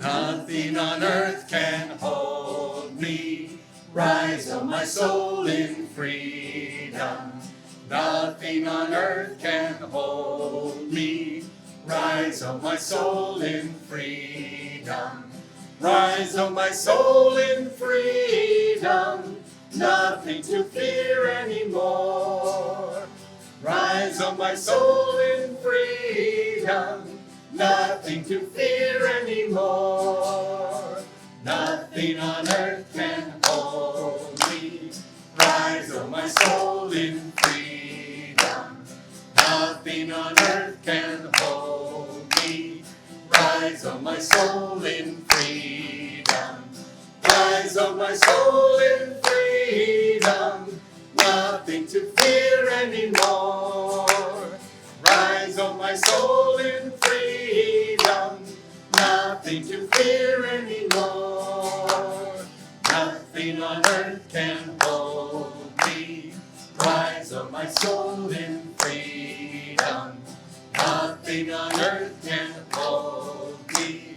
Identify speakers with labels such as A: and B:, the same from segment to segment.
A: Nothing on earth can hold me. Rise, O my soul, in freedom. Nothing on earth can hold me. Rise, O my soul, in freedom. Rise, O my soul, in freedom. Nothing to fear anymore. Rise, O my soul, in freedom. Nothing to fear anymore. Nothing on earth can hold me. Rise, O my soul, in freedom. Nothing on earth can hold me. Rise, O my soul, in freedom. Rise, O my soul, in freedom. Nothing to fear anymore. Rise, O my soul, in freedom. Nothing to fear anymore. Nothing on earth can hold me. Rise, O my soul, in freedom. Nothing on earth can hold me.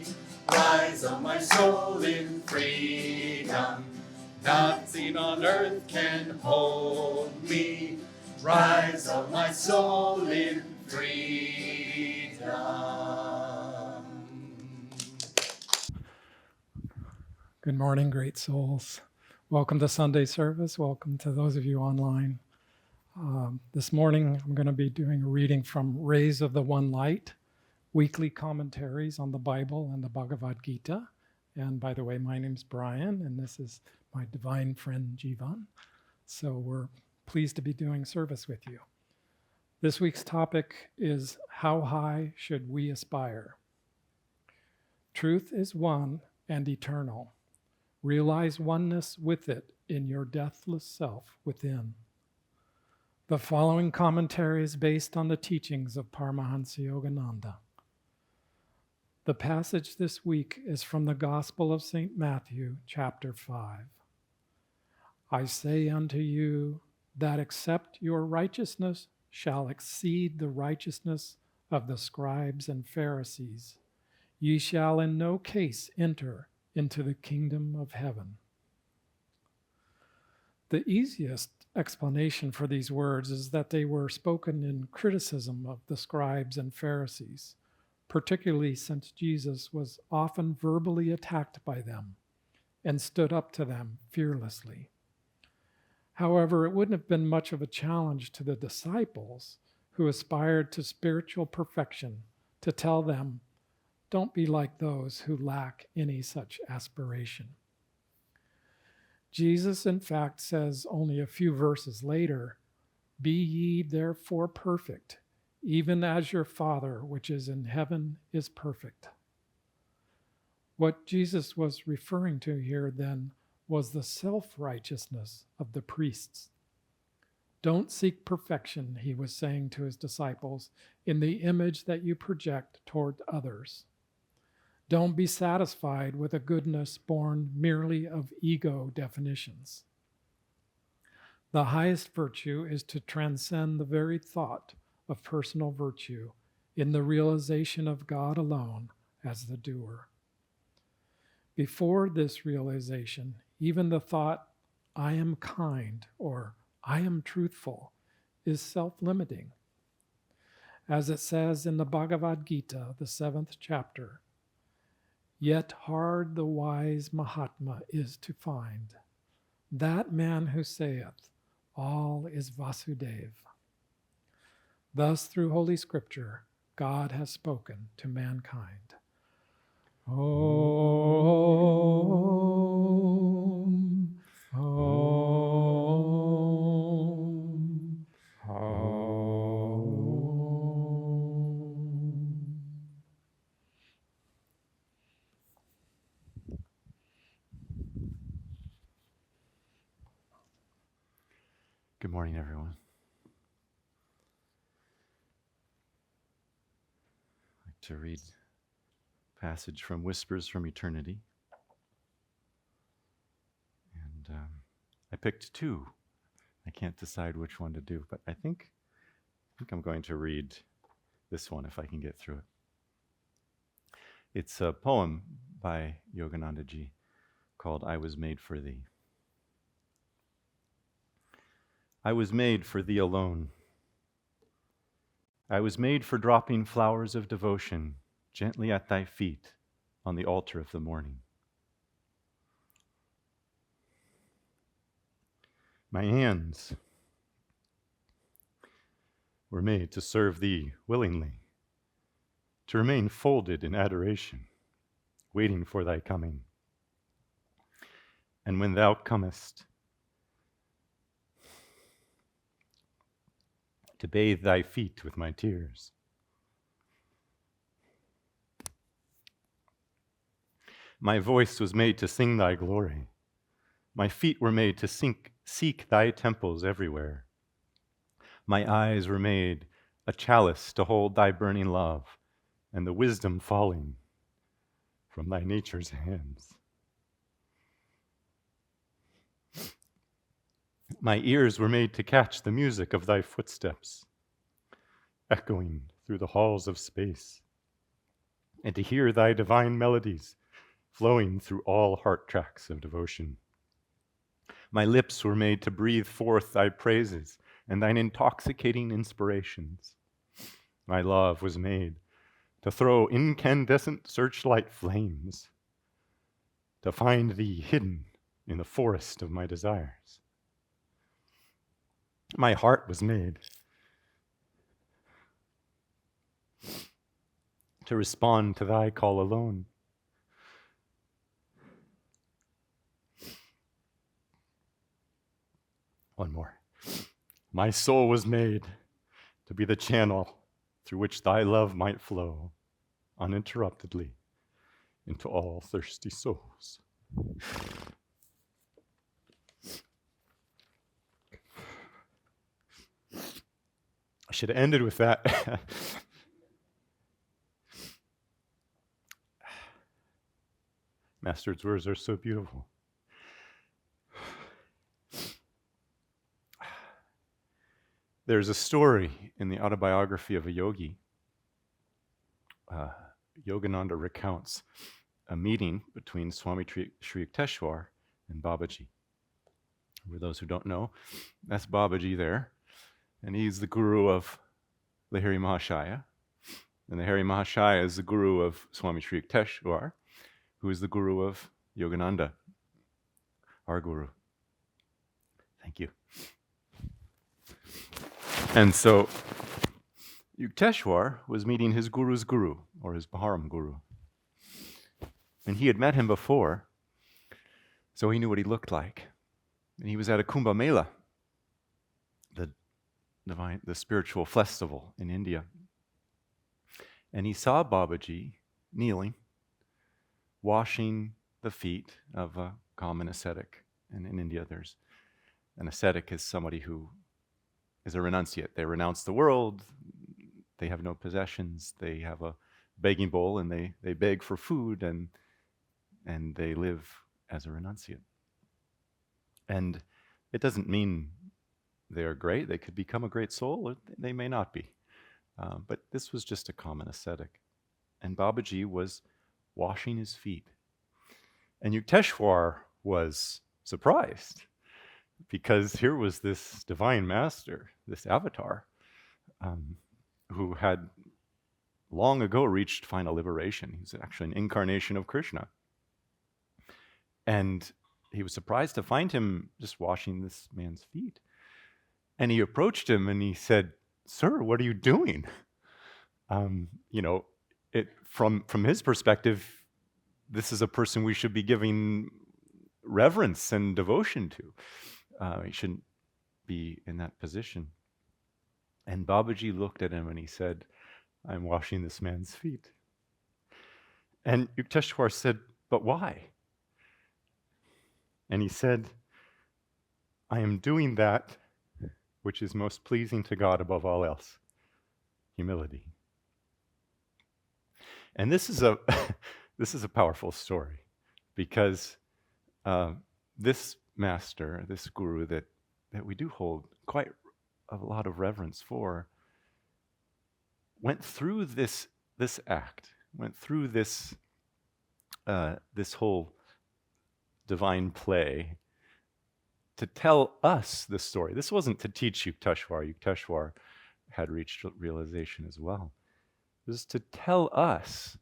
A: Rise, O my soul, in freedom. Nothing on earth can hold me. Rise, O my soul, in freedom.
B: Good morning, great souls. Welcome to Sunday service. Welcome to those of you online. This morning, I'm going to be doing a reading from Rays of the One Light, weekly commentaries on the Bible and the Bhagavad Gita. And by the way, my name's Brian, and this is my divine friend, Jivan. So we're pleased to be doing service with you. This week's topic is, how high should we aspire? Truth is one and eternal. Realize oneness with it in your deathless self within. The following commentary is based on the teachings of Paramhansa Yogananda. The passage this week is from the Gospel of St. Matthew, chapter 5. I say unto you that except your righteousness shall exceed the righteousness of the scribes and Pharisees, ye shall in no case enter into the kingdom of heaven. The easiest explanation for these words is that they were spoken in criticism of the scribes and Pharisees, particularly since Jesus was often verbally attacked by them and stood up to them fearlessly. However, it wouldn't have been much of a challenge to the disciples who aspired to spiritual perfection to tell them, don't be like those who lack any such aspiration. Jesus, in fact, says only a few verses later, be ye therefore perfect, even as your Father which is in heaven is perfect. What Jesus was referring to here then was the self-righteousness of the priests. Don't seek perfection, he was saying to his disciples, in the image that you project toward others. Don't be satisfied with a goodness born merely of ego definitions. The highest virtue is to transcend the very thought of personal virtue in the realization of God alone as the doer. Before this realization, even the thought, I am kind or I am truthful, is self-limiting. As it says in the Bhagavad Gita, the 7th chapter, yet hard the wise Mahatma is to find, that man who saith, all is Vasudev. Thus, through Holy Scripture, God has spoken to mankind. Om, Om, Om.
C: Good morning, everyone. I'd like to read a passage from Whispers from Eternity. And I picked two. I can't decide which one to do, but I think I'm going to read this one if I can get through it. It's a poem by Yogananda ji called I Was Made for Thee. I was made for thee alone. I was made for dropping flowers of devotion gently at thy feet on the altar of the morning. My hands were made to serve thee willingly, to remain folded in adoration, waiting for thy coming. And when thou comest, to bathe thy feet with my tears. My voice was made to sing thy glory. My feet were made to seek thy temples everywhere. My eyes were made a chalice to hold thy burning love and the wisdom falling from thy nature's hands. My ears were made to catch the music of thy footsteps, echoing through the halls of space, and to hear thy divine melodies flowing through all heart tracks of devotion. My lips were made to breathe forth thy praises and thine intoxicating inspirations. My love was made to throw incandescent searchlight flames, to find thee hidden in the forest of my desires. My heart was made to respond to thy call alone. One more. My soul was made to be the channel through which thy love might flow uninterruptedly into all thirsty souls. I should have ended with that. Master's words are so beautiful. There's a story in the autobiography of a yogi. Yogananda recounts a meeting between Swami Sri Yukteswar and Babaji. For those who don't know, that's Babaji there. And he's the guru of Lahiri Mahashaya. And Lahiri Mahashaya is the guru of Swami Sri Yukteswar, who is the guru of Yogananda, our guru. Thank you. And so Yukteswar was meeting his guru's guru, or his Baharam guru. And he had met him before, so he knew what he looked like. And he was at a Kumbh Mela, the spiritual festival in India. And he saw Babaji kneeling, washing the feet of a common ascetic. And in India, there's an ascetic is somebody who is a renunciate. They renounce the world, they have no possessions, they have a begging bowl, and they beg for food, and they live as a renunciate. And it doesn't mean they are great. They could become a great soul, or they may not be. But this was just a common ascetic. And Babaji was washing his feet. And Yukteswar was surprised, because here was this divine master, this avatar, who had long ago reached final liberation. He was actually an incarnation of Krishna. And he was surprised to find him just washing this man's feet. And he approached him and he said, "Sir, what are you doing?" From his perspective, this is a person we should be giving reverence and devotion to. He shouldn't be in that position. And Babaji looked at him and he said, "I'm washing this man's feet." And Yukteswar said, "But why?" And he said, "I am doing that which is most pleasing to God above all else, humility." And this is a this is a powerful story, because this master, this guru that we do hold quite a lot of reverence for, went through this act, went through this this whole divine play to tell us the story. This wasn't to teach Yukteswar. Yukteswar had reached realization as well. It was to tell us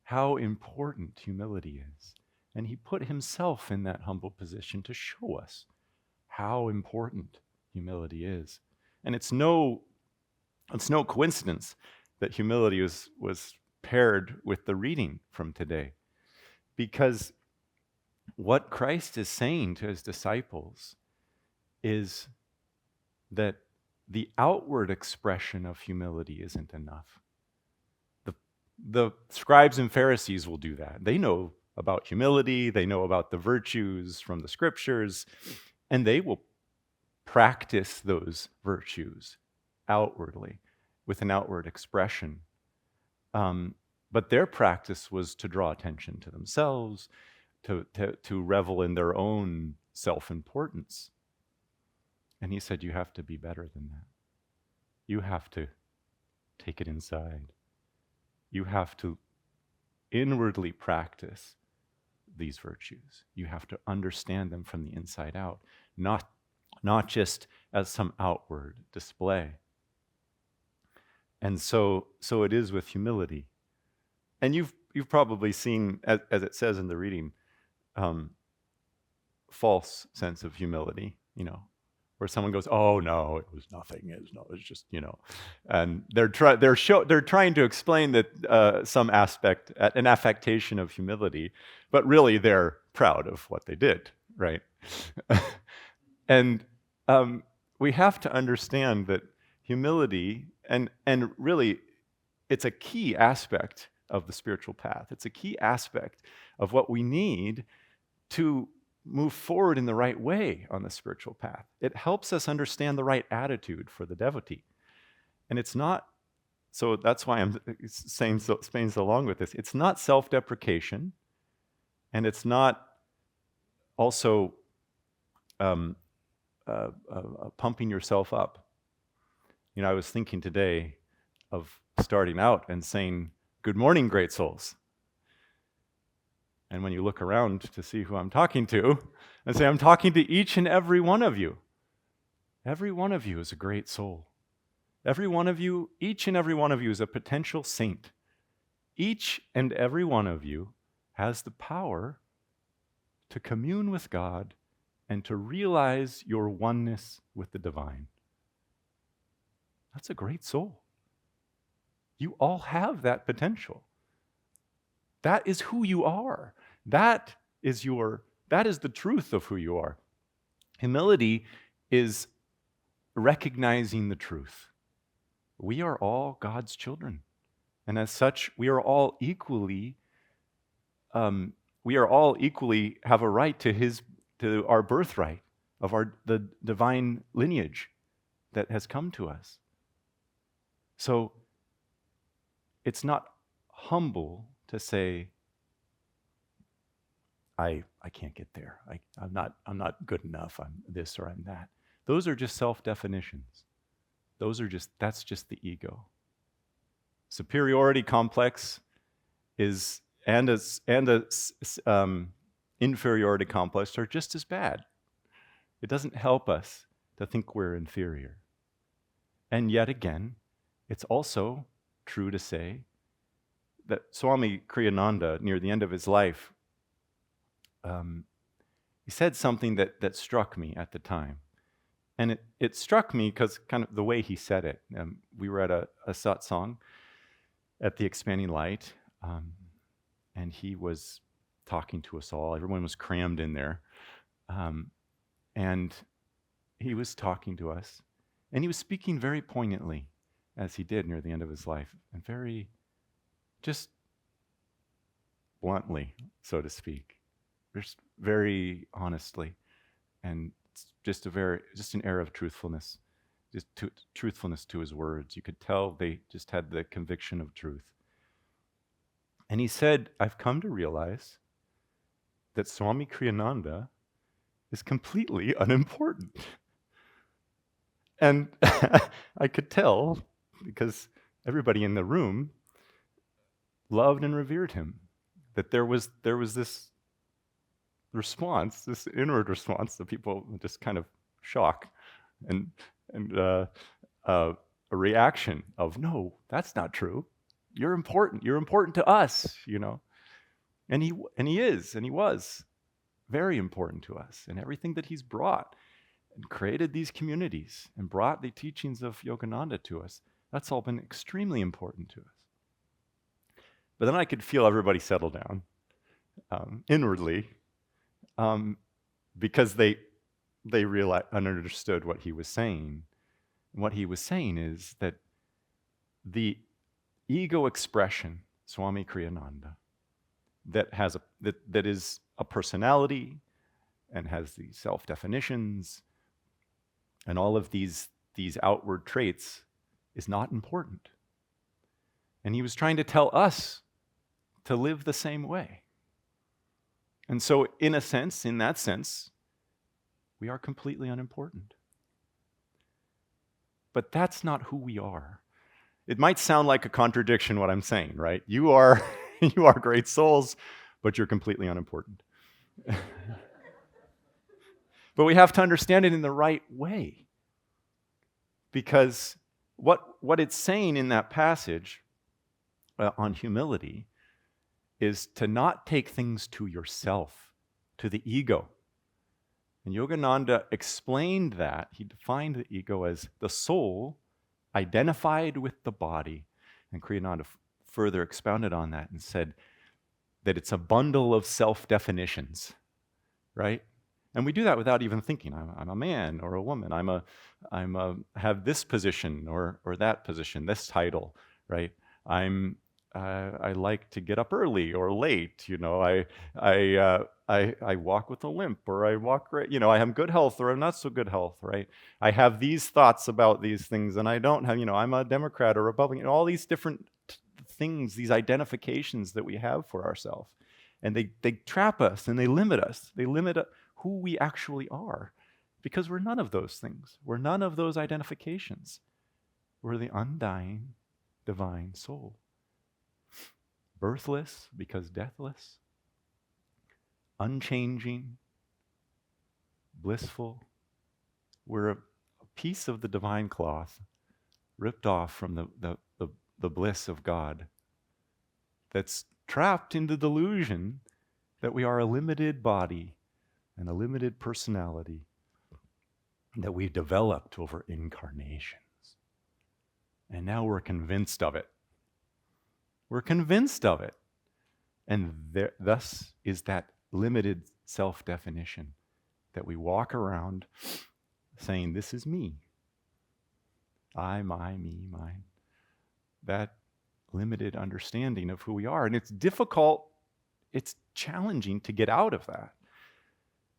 C: how important humility is. And he put himself in that humble position to show us how important humility is. And it's no coincidence that humility was paired with the reading from today. Because what Christ is saying to his disciples is that the outward expression of humility isn't enough. The scribes and Pharisees will do that. They know about humility, they know about the virtues from the scriptures, and they will practice those virtues outwardly with an outward expression. But their practice was to draw attention to themselves, to revel in their own self-importance. And he said, you have to be better than that. You have to take it inside. You have to inwardly practice these virtues. You have to understand them from the inside out, not just as some outward display. And so it is with humility. And you've probably seen, as it says in the reading, false sense of humility, where someone goes, "Oh no, it was nothing. It's just, and they're trying to explain that some aspect, an affectation of humility, but really they're proud of what they did, right? And we have to understand that humility, and really, it's a key aspect of the spiritual path. It's a key aspect of what we need to move forward in the right way on the spiritual path. It helps us understand the right attitude for the devotee. And it's not, so that's why I'm saying so along with this, it's not self-deprecation, and it's not also pumping yourself up. I was thinking today of starting out and saying, "Good morning, great souls." And when you look around to see who I'm talking to, and say, I'm talking to each and every one of you. Every one of you is a great soul. Every one of you, each and every one of you is a potential saint. Each and every one of you has the power to commune with God and to realize your oneness with the divine. That's a great soul. You all have that potential. That is who you are. That is the truth of who you are. Humility is recognizing the truth. We are all God's children. And as such, we are all equally have a right to our birthright of the divine lineage that has come to us. So it's not humble to say, I can't get there. I'm not good enough. I'm this or I'm that. Those are just self-definitions. That's just the ego. Superiority complex and inferiority complex are just as bad. It doesn't help us to think we're inferior. And yet again, it's also true to say that Swami Kriya-yoga, near the end of his life, he said something that struck me at the time. And it struck me because kind of the way he said it. We were at a satsang at the Expanding Light, and he was talking to us all. Everyone was crammed in there. And he was talking to us. And he was speaking very poignantly, as he did near the end of his life, and very, just bluntly, so to speak, just very honestly, and just an air of truthfulness, truthfulness to his words. You could tell they just had the conviction of truth. And he said, I've come to realize that Swami Kriyananda is completely unimportant. And I could tell, because everybody in the room loved and revered him. that there was this response, this inward response that people just kind of shock and a reaction of, no, that's not true. You're important. You're important to us, And he was very important to us. And everything that he's brought and created these communities and brought the teachings of Yogananda to us, that's all been extremely important to us. But then I could feel everybody settle down inwardly because they realized and understood what he was saying. And what he was saying is that the ego expression, Swami Kriyananda, that is a personality and has these self-definitions and all of these outward traits, is not important. And he was trying to tell us to live the same way. And so, in that sense, we are completely unimportant. But that's not who we are. It might sound like a contradiction what I'm saying, right? You are great souls, but you're completely unimportant. But we have to understand it in the right way. Because what it's saying in that passage on humility is to not take things to yourself, to the ego. And Yogananda explained that. He defined the ego as the soul identified with the body. And Kriyananda further expounded on that and said that it's a bundle of self-definitions, right? And we do that without even thinking. I'm a man or a woman. Have this position or that position, this title, right? I like to get up early or late. I walk with a limp, or I walk right. I have good health, or I'm not so good health, right? I have these thoughts about these things, and I don't have. I'm a Democrat or Republican. All these different things, these identifications that we have for ourselves, and they trap us and they limit us. They limit who we actually are, because we're none of those things. We're none of those identifications. We're the undying, divine soul. Birthless because deathless, unchanging, blissful. We're a piece of the divine cloth ripped off from the bliss of God that's trapped in the delusion that we are a limited body and a limited personality that we've developed over incarnations. And now we're convinced of it. We're convinced of it. And thus is that limited self-definition that we walk around saying, this is me. I, my, me, mine. That limited understanding of who we are. And it's difficult, it's challenging to get out of that.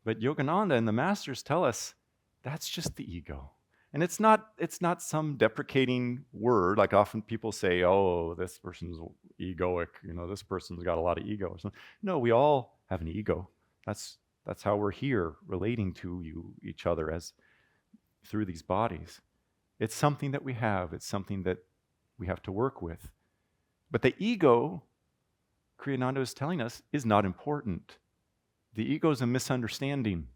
C: But Yogananda and the masters tell us that's just the ego. And it's not some deprecating word, like often people say, oh, this person's egoic, this person's got a lot of ego or something. No, we all have an ego. That's how we're here, relating to each other as through these bodies. It's something that we have. It's something that we have to work with. But the ego, Kriyananda is telling us, is not important. The ego is a misunderstanding.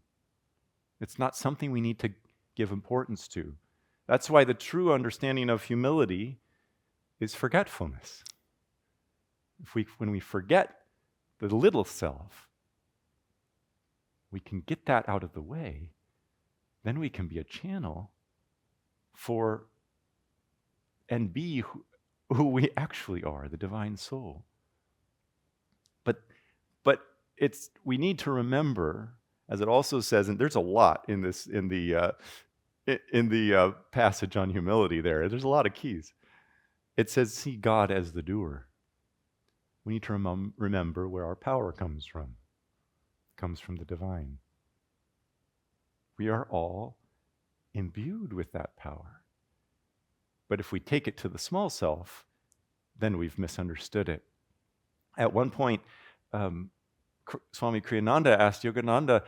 C: It's not something we need to give importance to. That's why the true understanding of humility is forgetfulness. When we forget the little self, we can get that out of the way, then we can be a channel for and be who we actually are, the divine soul. But we need to remember, as it also says, and there's a lot in the passage on humility there. There's a lot of keys. It says, see God as the doer. We need to remember where our power comes from. It comes from the divine. We are all imbued with that power. But if we take it to the small self, then we've misunderstood it. At one point, Swami Kriyananda asked Yogananda,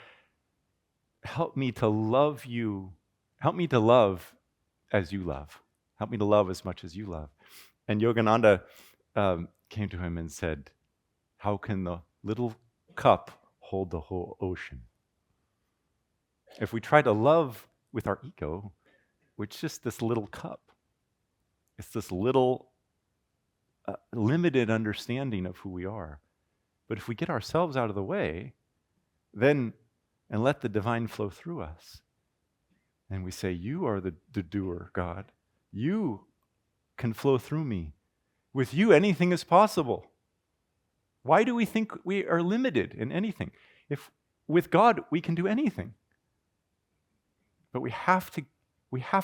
C: help me to love you. Help me to love as you love. Help me to love as much as you love. And Yogananda came to him and said, how can the little cup hold the whole ocean. If we try to love with our ego, it's just this little cup. It's this little limited understanding of who we are. But if we get ourselves out of the way, then, and let the divine flow through us, and we say, you are the doer, God. You can flow through me. With you, anything is possible. Why do we think we are limited in anything? If with God, we can do anything. But we have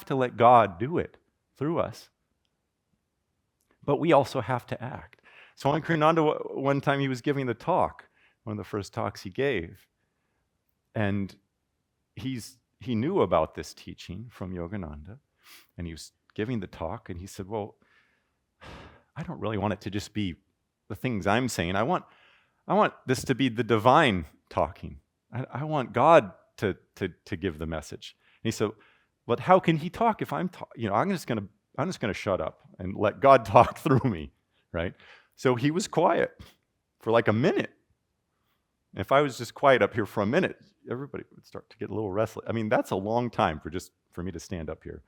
C: to let God do it through us. But we also have to act. So on Kriyananda, one time he was giving the talk, one of the first talks he gave, and he knew about this teaching from Yogananda, and he was giving the talk, and he said, well, I don't really want it to just be the things I'm saying. I want this to be the divine talking. I want God to give the message. And he said, but how can he talk if I'm just gonna shut up and let God talk through me, right? So he was quiet for like a minute. If I was just quiet up here for a minute, everybody would start to get a little restless. I mean, that's a long time for me to stand up here,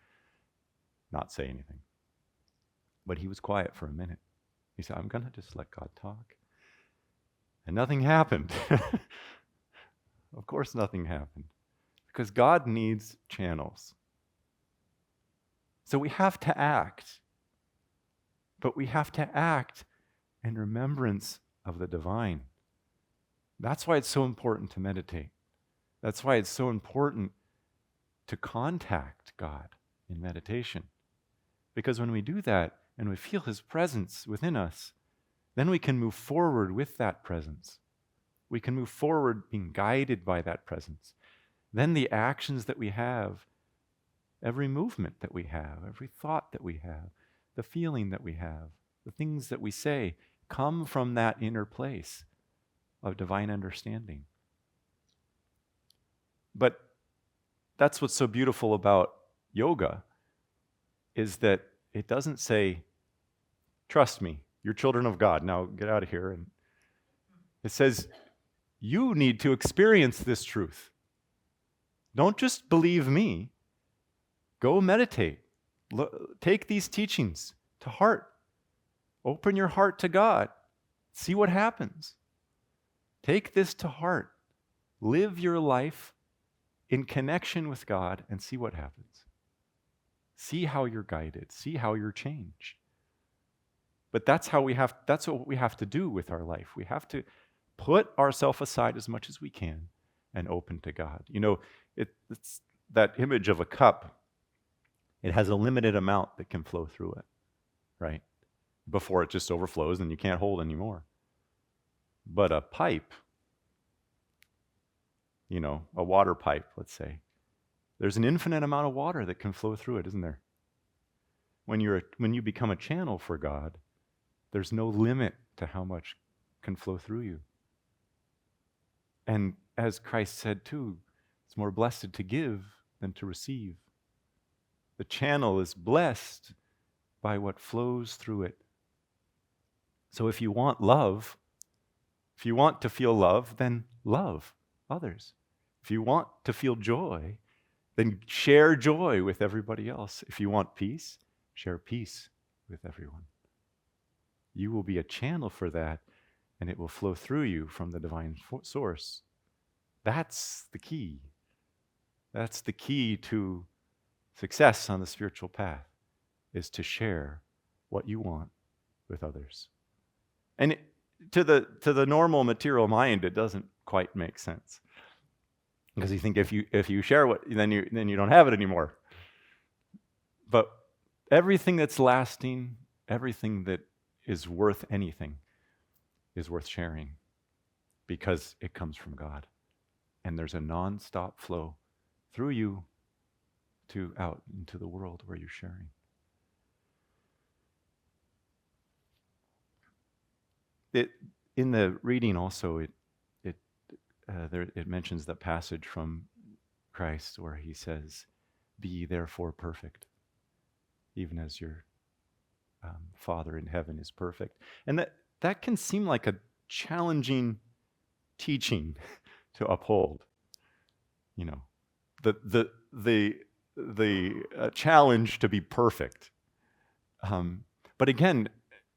C: not say anything. But he was quiet for a minute. He said, I'm gonna just let God talk. And nothing happened. Of course nothing happened. Because God needs channels. So we have to act. But we have to act in remembrance of the divine. That's why it's so important to meditate. That's why it's so important to contact God in meditation. Because when we do that and we feel His presence within us, then we can move forward with that presence. We can move forward being guided by that presence. Then the actions that we have, every movement that we have, every thought that we have, the feeling that we have, the things that we say, come from that inner place of divine understanding. But that's what's so beautiful about yoga, is that it doesn't say, trust me, you're children of God, now get out of here. And it says, you need to experience this truth. Don't just believe me. Go meditate. Take these teachings to heart. Open your heart to God. See what happens. Take this to heart. Live your life in connection with God and see what happens. See how you're guided. See how you're changed. But that's what we have to do with our life. We have to put ourselves aside as much as we can and open to God. You know, it's that image of a cup. It has a limited amount that can flow through it, right? Before it just overflows and you can't hold anymore. But a pipe, a water pipe, let's say, there's an infinite amount of water that can flow through it, isn't there? When you become a channel for God, there's no limit to how much can flow through you. And as Christ said too, it's more blessed to give than to receive. The channel is blessed by what flows through it. So if you want love, if you want to feel love, then love others. If you want to feel joy, then share joy with everybody else. If you want peace, share peace with everyone. You will be a channel for that, and it will flow through you from the divine source. That's the key. That's the key to success on the spiritual path, is to share what you want with others. And to the normal material mind, it doesn't quite make sense, because you think if you share what, then you don't have it anymore. But everything that's lasting, everything that is worth anything, is worth sharing, because it comes from God, and there's a non-stop flow through you to out into the world where you're sharing. In the reading also, it mentions the passage from Christ where he says, "Be ye therefore perfect, even as your Father in heaven is perfect." And that can seem like a challenging teaching to uphold. You know, the challenge to be perfect. But again,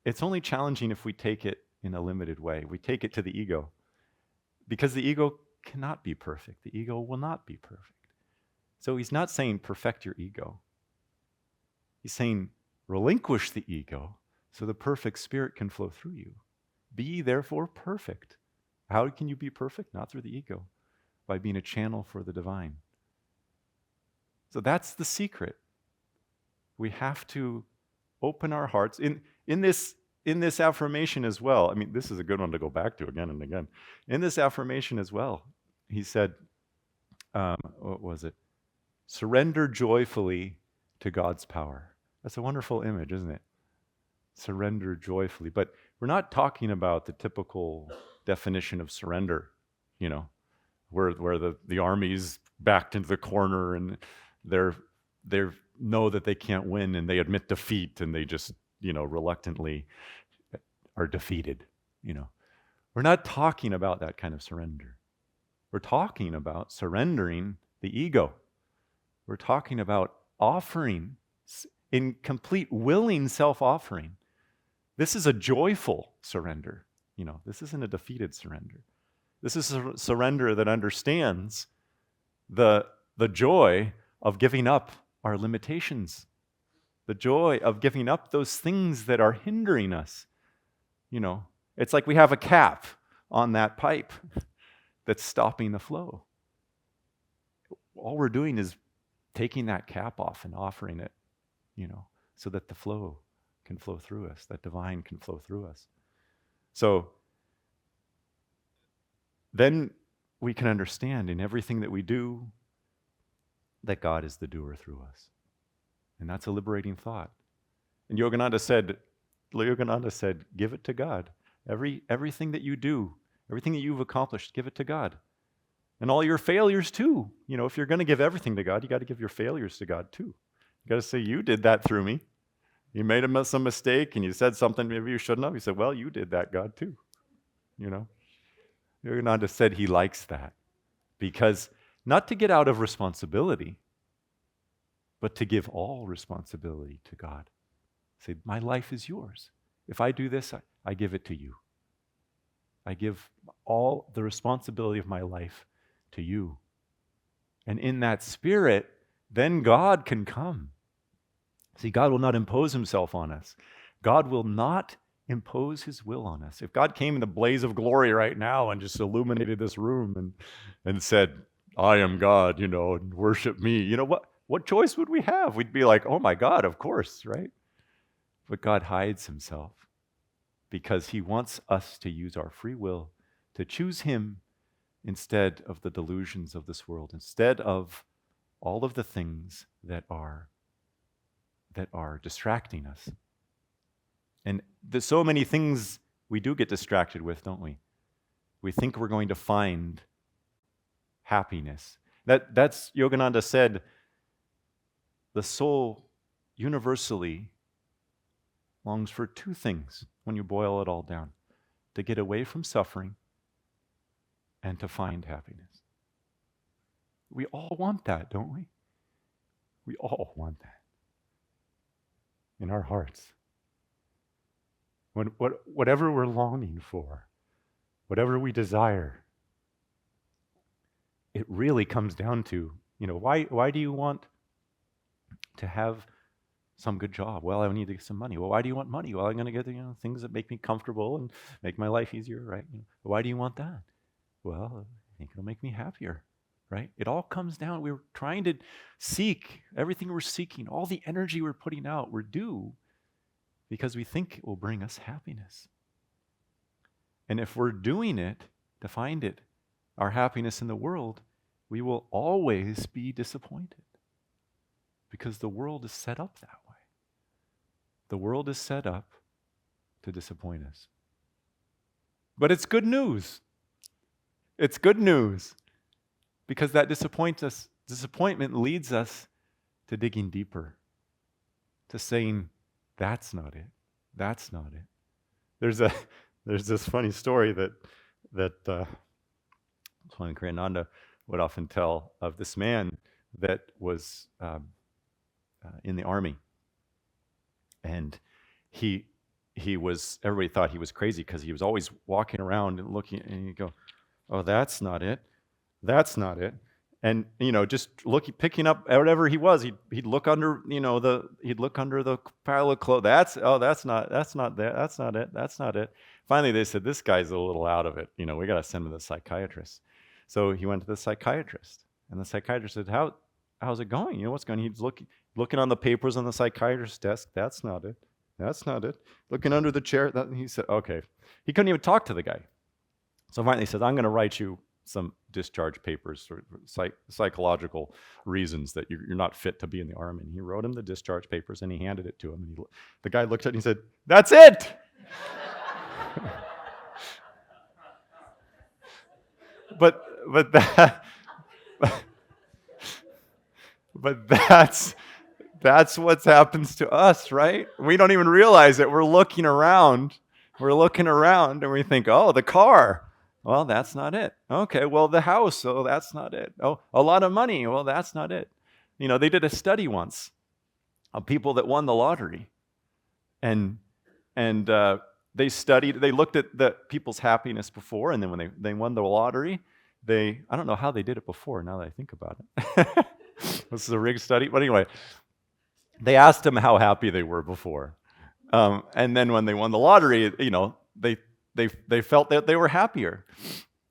C: it's only challenging if we take it in a limited way. We take it to the ego. Because the ego cannot be perfect. The ego will not be perfect. So he's not saying perfect your ego. He's saying relinquish the ego so the perfect spirit can flow through you. Be therefore perfect. How can you be perfect? Not through the ego, by being a channel for the divine. So that's the secret. We have to open our hearts. In this affirmation as well, I mean, this is a good one to go back to again and again. In this affirmation as well, he said, what was it? Surrender joyfully to God's power. That's a wonderful image, isn't it? Surrender joyfully. But we're not talking about the typical definition of surrender, you know, where the army's backed into the corner and they know that they can't win and they admit defeat and they just, you know, reluctantly are defeated, you know. We're not talking about that kind of surrender. We're talking about surrendering the ego. We're talking about offering in complete willing self-offering. This is a joyful surrender. You know, this isn't a defeated surrender. This is a surrender that understands the joy of giving up our limitations, the joy of giving up those things that are hindering us. You know, it's like we have a cap on that pipe that's stopping the flow. All we're doing is taking that cap off and offering it, you know, so that the flow can flow through us, that divine can flow through us. So then we can understand in everything that we do that God is the doer through us. And that's a liberating thought. And Yogananda said, give it to God. Everything that you do, everything that you've accomplished, give it to God. And all your failures too. You know, if you're going to give everything to God, you got to give your failures to God too. You got to say, you did that through me. You made some mistake and you said something maybe you shouldn't have. You said, well, you did that, God, too. You know? Yogananda said he likes that because not to get out of responsibility, but to give all responsibility to God. Say, my life is yours. If I do this, I give it to you. I give all the responsibility of my life to you. And in that spirit, then God can come. See, God will not impose himself on us. God will not impose his will on us. If God came in the blaze of glory right now and just illuminated this room and said, I am God, you know, and worship me, you know, what choice would we have? We'd be like, oh my God, of course, right? But God hides himself because he wants us to use our free will to choose him instead of the delusions of this world, instead of all of the things that are distracting us. And there's so many things we do get distracted with, don't we? We think we're going to find happiness. That's Yogananda said, the soul universally longs for two things when you boil it all down: to get away from suffering and to find happiness. We all want that, don't we? We all want that in our hearts. Whatever we're longing for, whatever we desire, it really comes down to, you know, why do you want to have some good job? Well, I need to get some money. Well, why do you want money? Well, I'm going to get, you know, things that make me comfortable and make my life easier, right? You know, why do you want that? Well, I think it'll make me happier, right? It all comes down. We're trying to seek everything we're seeking, all the energy we're putting out, we're due because we think it will bring us happiness. And if we're doing it to find it, our happiness in the world, we will always be disappointed because the world is set up that way. The world is set up to disappoint us. But it's good news. It's good news because that disappointment leads us to digging deeper, to saying, that's not it. That's not it. There's this funny story that Swami Kriyananda would often tell of this man that was in the army, and he was, everybody thought he was crazy because he was always walking around and looking, and he'd go, oh, that's not it, and just picking up whatever he was, he'd look under, he'd look under the pile of clothes. That's not it. Finally, they said, this guy's a little out of it. We got to send him to the psychiatrist. So he went to the psychiatrist, and the psychiatrist said, how's it going? What's going on? He's looking on the papers on the psychiatrist's desk. That's not it. Looking under the chair. He said, okay. He couldn't even talk to the guy. So finally he said, I'm going to write you some discharge papers for psychological reasons that you're not fit to be in the army. And he wrote him the discharge papers, and he handed it to him. And the guy looked at it and he said, that's it! But that's what happens to us, right? We don't even realize it. We're looking around, and we think, oh, the car. Well, that's not it. Okay, well, the house. Oh, that's not it. Oh, a lot of money. Well, that's not it. They did a study once of people that won the lottery, and they looked at the people's happiness before, and then when they won the lottery, I don't know how they did it before, now that I think about it. This is a rigged study. But anyway, they asked them how happy they were before. And then when they won the lottery, they felt that they were happier.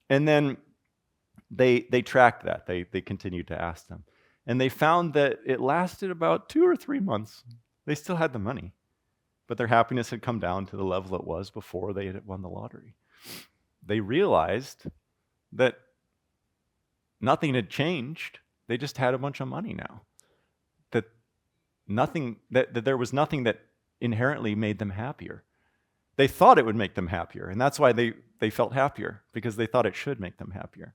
C: And then they tracked that. They continued to ask them. And they found that it lasted about 2 or 3 months. They still had the money, but their happiness had come down to the level it was before they had won the lottery. They realized that nothing had changed. They just had a bunch of money now. That there was nothing that inherently made them happier. They thought it would make them happier, and that's why they felt happier, because they thought it should make them happier.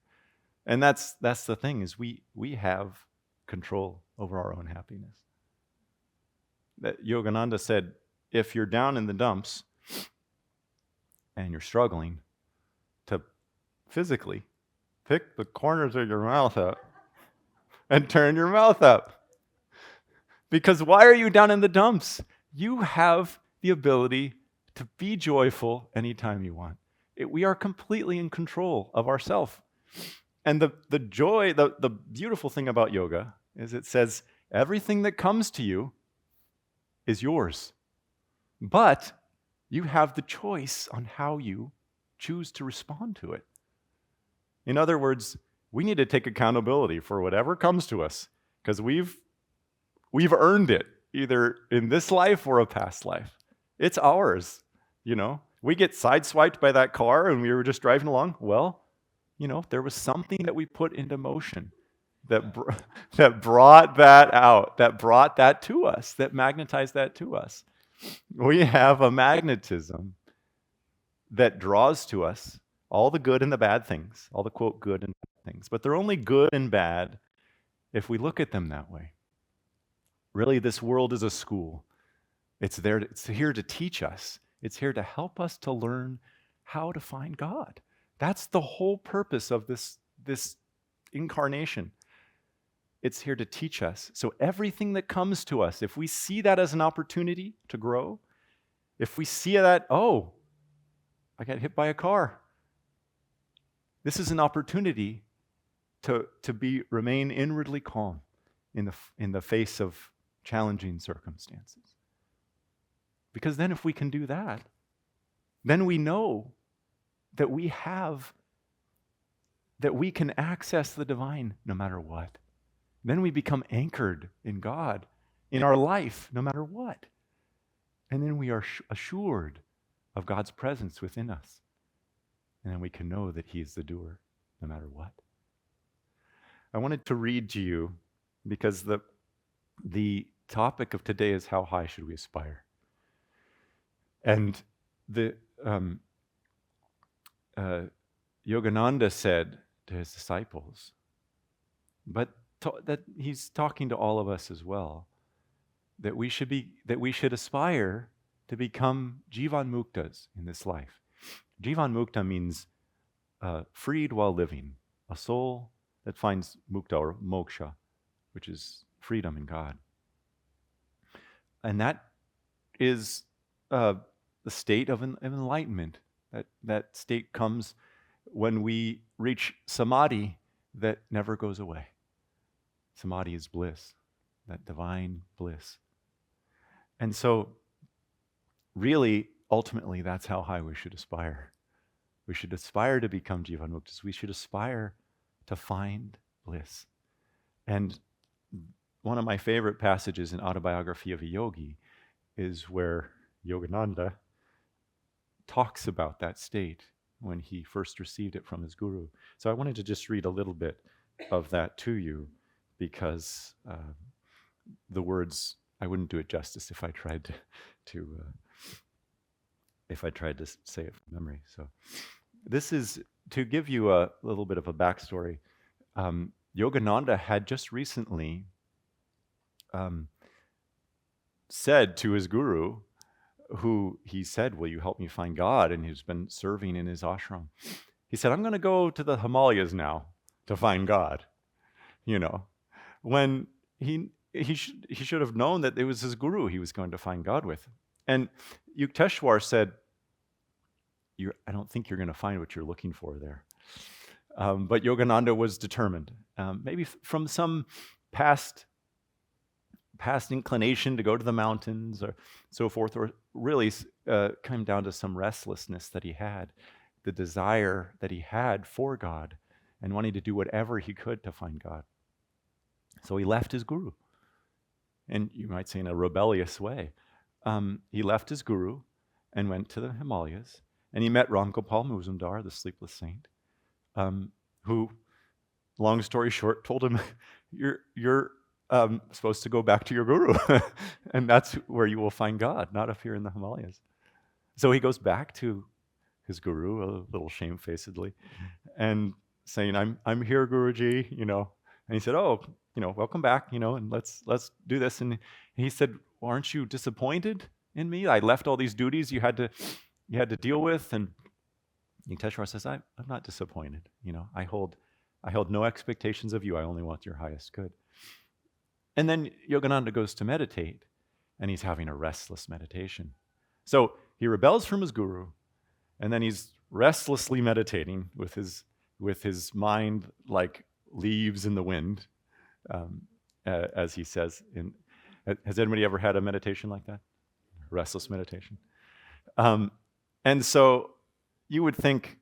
C: And that's the thing, is we have control over our own happiness. That Yogananda said, if you're down in the dumps and you're struggling to physically pick the corners of your mouth up and turn your mouth up. Because why are you down in the dumps? You have the ability to be joyful anytime you want. We are completely in control of ourselves. And the joy, the beautiful thing about yoga is it says everything that comes to you is yours. But you have the choice on how you choose to respond to it. In other words, we need to take accountability for whatever comes to us, because we've earned it, either in this life or a past life. It's ours, We get sideswiped by that car and we were just driving along. Well, there was something that we put into motion that brought that out, that brought that to us, that magnetized that to us. We have a magnetism that draws to us all the good and the bad things, all the quote good and bad things. But they're only good and bad if we look at them that way. Really, this world is a school. It's here to teach us. It's here to help us to learn how to find God. That's the whole purpose of this incarnation. It's here to teach us. So everything that comes to us, if we see that as an opportunity to grow, if we see that, oh, I got hit by a car. This is an opportunity to remain inwardly calm in the face of challenging circumstances. Because then if we can do that, then we know that we can access the divine no matter what. Then we become anchored in God, in our life, no matter what. And then we are assured of God's presence within us. And then we can know that He is the doer, no matter what. I wanted to read to you, because the topic of today is how high should we aspire? And the Yogananda said to his disciples, but that he's talking to all of us as well, that we should aspire to become Jivan Muktas in this life. Jivan Mukta means freed while living. a soul that finds mukta or moksha, which is freedom in God. And that is the state of enlightenment. That state comes when we reach samadhi that never goes away. Samadhi is bliss, that divine bliss. And so, really, ultimately, that's how high we should aspire. We should aspire to become Jivanmuktas. We should aspire to find bliss. And one of my favorite passages in Autobiography of a Yogi is where Yogananda talks about that state when he first received it from his guru. So I wanted to just read a little bit of that to you, because the words, I wouldn't do it justice if I tried to say it from memory. So this is to give you a little bit of a backstory. Yogananda had just recently said to his guru, who he said, will you help me find God? And he's been serving in his ashram. He said, I'm going to go to the Himalayas now to find God. You know, when he should have known that it was his guru he was going to find God with. And Yukteswar said, I don't think you're going to find what you're looking for there. But Yogananda was determined, maybe from some past inclination to go to the mountains or so forth, or really came down to some restlessness that he had, the desire that he had for God, and wanting to do whatever he could to find God. So he left his guru, and you might say in a rebellious way. He left his guru and went to the Himalayas, and he met Ramgopal Muzumdar, the sleepless saint, who, long story short, told him, you're supposed to go back to your guru, and that's where you will find God, not up here in the Himalayas. So he goes back to his guru, a little shamefacedly, and saying, I'm here, Guruji, you know. And he said, oh, you know, welcome back, you know, and let's do this. And he said, well, aren't you disappointed in me? I left all these duties you had to deal with. And Yukteswar says, I'm not disappointed. You know, I hold no expectations of you. I only want your highest good. And then Yogananda goes to meditate, and he's having a restless meditation. So he rebels from his guru, and then he's restlessly meditating with his mind like leaves in the wind, as he says. Has anybody ever had a meditation like that? Restless meditation. And so you would think,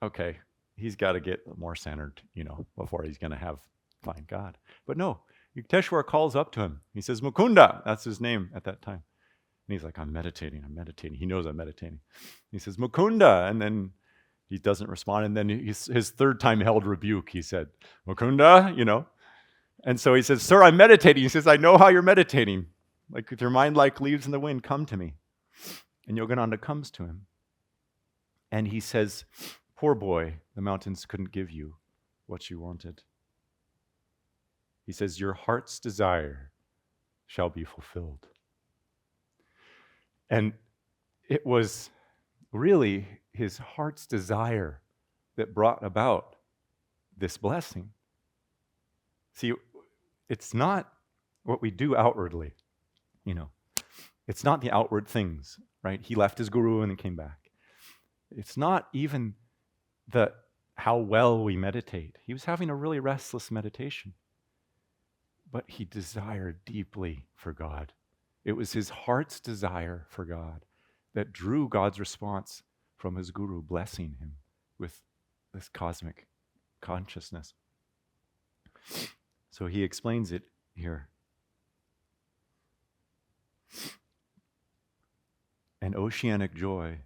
C: okay, he's got to get more centered, you know, before he's going to find God. But no, Yukteswar calls up to him. He says, Mukunda, that's his name at that time. And he's like, I'm meditating. He knows I'm meditating. He says, Mukunda, and then he doesn't respond. And then his third time held rebuke. He said, Mukunda, you know. And so he says, sir, I'm meditating. He says, I know how you're meditating. Like with your mind like leaves in the wind, come to me. And Yogananda comes to him. And he says, poor boy, the mountains couldn't give you what you wanted. He says, your heart's desire shall be fulfilled. And it was really his heart's desire that brought about this blessing. See, it's not what we do outwardly, you know. It's not the outward things, right? He left his guru and then came back. It's not even how well we meditate. He was having a really restless meditation. But he desired deeply for God. It was his heart's desire for God that drew God's response from his guru, blessing him with this cosmic consciousness. So he explains it here. An oceanic joy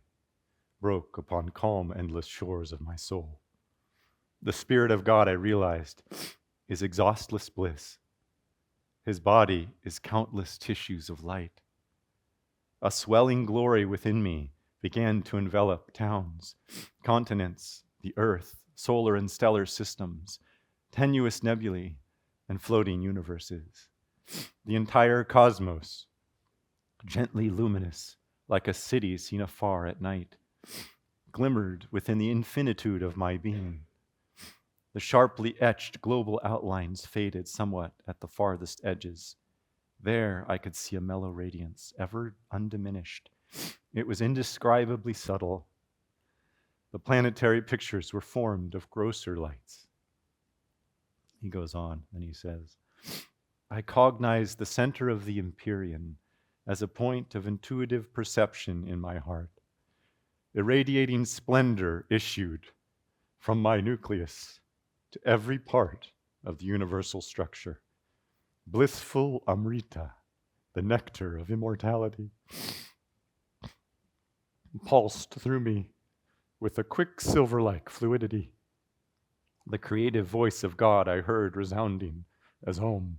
C: broke upon calm, endless shores of my soul. The Spirit of God, I realized, is exhaustless bliss. His body is countless tissues of light. A swelling glory within me began to envelop towns, continents, the earth, solar and stellar systems, tenuous nebulae, and floating universes. The entire cosmos, gently luminous, like a city seen afar at night, glimmered within the infinitude of my being. The sharply etched global outlines faded somewhat at the farthest edges. There I could see a mellow radiance, ever undiminished. It was indescribably subtle. The planetary pictures were formed of grosser lights. He goes on and he says, I cognized the center of the Empyrean as a point of intuitive perception in my heart. Irradiating splendor issued from my nucleus to every part of the universal structure. Blissful Amrita, the nectar of immortality, pulsed through me with a quicksilver-like fluidity. The creative voice of God I heard resounding as Om,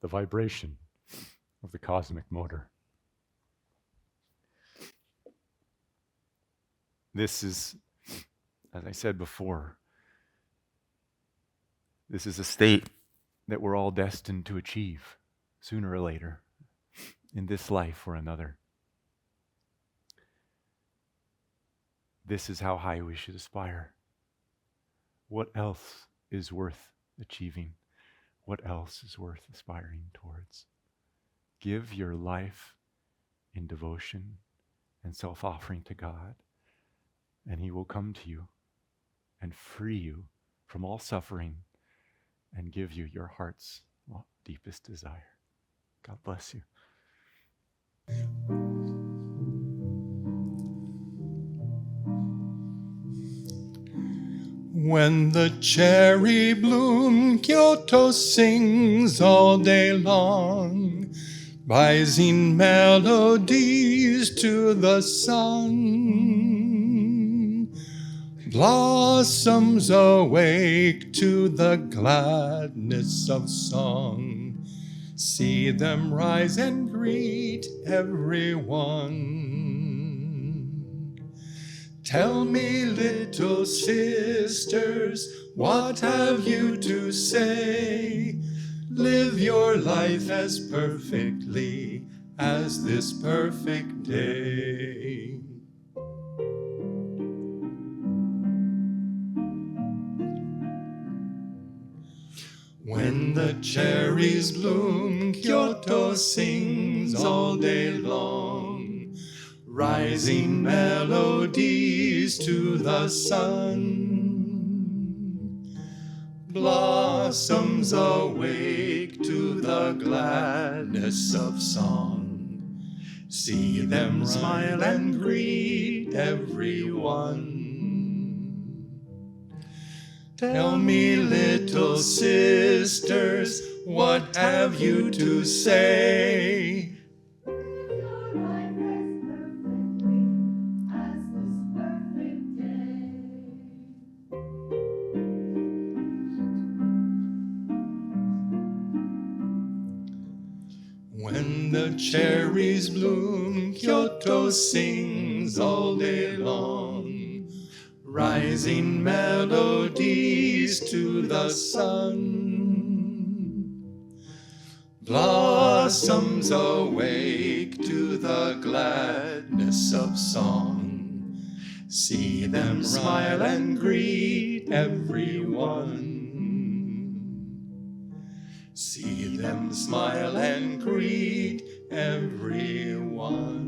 C: the vibration of the cosmic motor. This is, as I said before, this is a state that we're all destined to achieve sooner or later, in this life or another. This is how high we should aspire. What else is worth achieving? What else is worth aspiring towards? Give your life in devotion and self-offering to God, and He will come to you and free you from all suffering and give you your heart's deepest desire. God bless you.
A: When the cherry bloom, Kyoto sings all day long, rising melodies to the sun. Blossoms awake to the gladness of song. See them rise and greet everyone. Tell me, little sisters, what have you to say? Live your life as perfectly as this perfect day. When the cherries bloom, Kyoto sings all day long, rising melodies to the sun. Blossoms awake to the gladness of song. See them smile and greet everyone. Tell me, little sisters, what have you to say? When the cherries bloom, Kyoto sings all day long, rising melodies to the sun. Blossoms awake to the gladness of song. See them smile and greet everyone. See them smile and greet everyone.